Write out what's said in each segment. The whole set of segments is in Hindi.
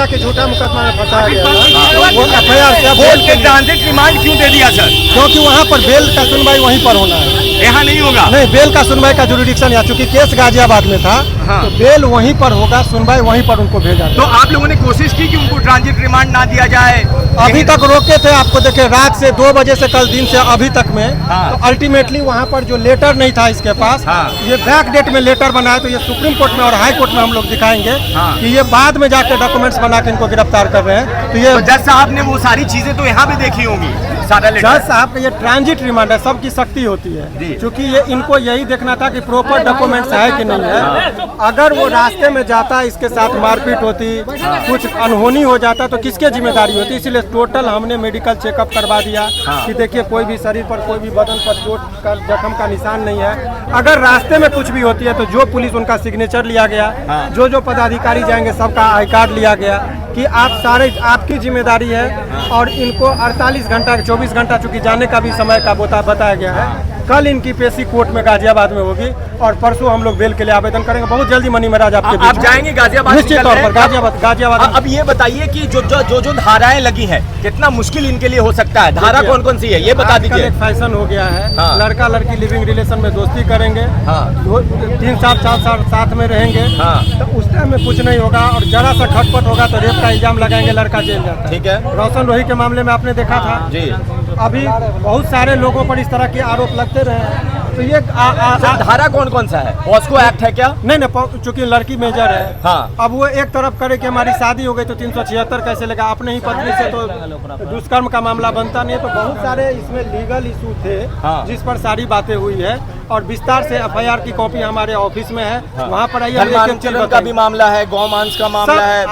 कि झूठा मुकदमा में फंसाया गया था, वो FIR से बेल के ट्रांजिट रिमांड क्यों दे दिया सर? क्योंकि वहाँ पर बेल का सुनवाई वहीं पर होना है, यहाँ नहीं होगा। नहीं बेल का सुनवाई का जुरिडिक्शन यहाँ, चूंकि केस गाजियाबाद में था तो बेल वहीं पर होगा, सुनवाई वहीं पर उनको भेजा। तो आप लोगों ने कोशिश की कि उनको ट्रांजिट रिमांड ना दिया जाए? अभी तक रोके थे, आपको देखे रात से 2 बजे से कल दिन से अभी तक में, तो अल्टीमेटली वहाँ पर जो लेटर नहीं था इसके पास, ये बैक डेट में लेटर बना है, तो ये सुप्रीम कोर्ट में और हाई कोर्ट में हम लोग दिखाएंगे कि ये बाद में जाकर डॉक्यूमेंट्स बना के इनको गिरफ्तार कर रहे हैं। तो ये जज साहब ने वो सारी चीजें तो यहाँ भी देखी होंगी, सारा लेटर। जज साहब का ये ट्रांजिट रिमांड है, सबकी सख्ती होती है, क्योंकि ये इनको यही देखना था कि प्रॉपर डॉक्यूमेंट्स है कि नहीं है। अगर वो रास्ते में जाता, इसके साथ मारपीट होती, कुछ अनहोनी हो जाता तो किसके जिम्मेदारी होती। इसीलिए टोटल हमने मेडिकल चेकअप करवा दिया कि देखिए कोई भी शरीर पर, कोई भी बदन पर चोट का जख्म का निशान नहीं है। अगर रास्ते में कुछ भी होती है तो जो पुलिस उनका सिग्नेचर लिया गया, जो पदाधिकारी जाएंगे सबका आई कार्ड लिया गया कि आप सारे आपकी जिम्मेदारी है, और इनको 48 घंटा 24 घंटा चूंकि जाने का भी समय का बताया गया है। कल इनकी पेशी कोर्ट में गाजियाबाद में होगी और परसों हम लोग बेल के लिए आवेदन करेंगे। बहुत जल्दी मनी महाराज आपके आप जाएंगे गाजियाबाद? निश्चित तौर पर गाजियाबाद। अब ये बताइए कि जो धाराएं लगी हैं कितना मुश्किल इनके लिए हो सकता है? धारा कौन कौन सी है ये बता दीजिए। एक फैशन हो गया है, लड़का लड़की लिविंग रिलेशन में दोस्ती करेंगे, 3-4 साल साथ में रहेंगे, तो उस टाइम में कुछ नहीं होगा, और जरा सा खटपट होगा तो रेप का इल्जाम लगाएंगे, लड़का जेल जाता है। ठीक है, रोशन रोही के मामले में आपने देखा था जी, अभी बहुत सारे लोगों पर इस तरह के आरोप लगते रहे हैं। तो ये धारा कौन कौन सा है? पॉस्को एक्ट है क्या? नहीं, चूंकि लड़की मेजर है। हाँ। अब वो एक तरफ करे कि हमारी शादी हो गई तो 376 कैसे लगा, अपने ही पत्नी से तो दुष्कर्म का मामला बनता नहीं है। तो बहुत सारे इसमें लीगल इशू थे जिस पर सारी बातें हुई है, और विस्तार से FIR की कॉपी हमारे ऑफिस में है, वहाँ पर आइए। का भी मामला है, गौमांस का मामला है,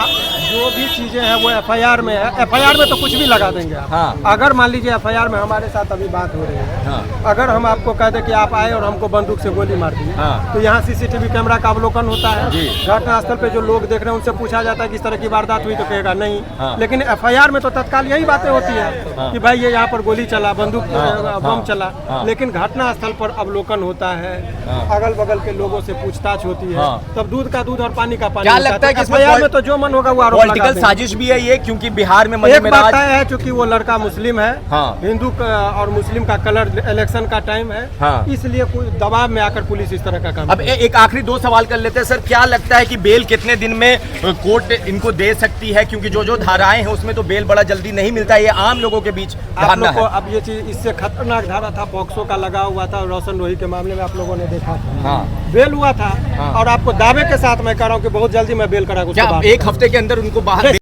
जो भी चीजें हैं वो FIR में है। FIR में तो कुछ भी लगा देंगे आप। अगर मान लीजिए FIR में हमारे साथ अभी बात हो रही है, अगर हम आपको कह दें कि आप आए और हमको बंदूक से गोली मार दी, तो यहाँ CCTV कैमरा का अवलोकन होता है, घटनास्थल पे जो लोग देख रहे हैं उनसे पूछा जाता है कि इस तरह की वारदात हुई, तो कहेगा नहीं। लेकिन FIR में तो तत्काल यही बातें होती है कि भाई ये यहाँ पर गोली चला, बंदूक बम चला, लेकिन घटनास्थल पर अवलोकन होता है, अगल बगल के लोगों से पूछताछ होती है, तब दूध का दूध और पानी का पानी। क्या लगता है कि FIR में तो जो मन होगा वो आरोप पॉलिटिकल साजिश भी है ये? क्योंकि बिहार में एक बात है, चूंकि वो लड़का मुस्लिम है, हिंदू और मुस्लिम का कलर इलेक्शन का टाइम है, इसलिए कोई दबाव में आकर पुलिस इस तरह का काम। अब एक आखिरी 2 सवाल कर लेते हैं सर। क्या लगता है कि बेल कितने दिन में कोर्ट इनको दे सकती है? क्योंकि जो धाराएं हैं उसमें तो बेल बड़ा जल्दी नहीं मिलता है, ये आम लोगों के बीच जानना है। अब ये चीज इससे खतरनाक धारा था, पॉक्सो का लगा हुआ था, रोशन रोही के मामले में आप लोगों ने देखा था, बेल हुआ था, और आपको दावे के साथ मैं कह रहा हूँ कि बहुत जल्दी मैं बेल करा। 1 हफ्ते के अंदर उनको बाहर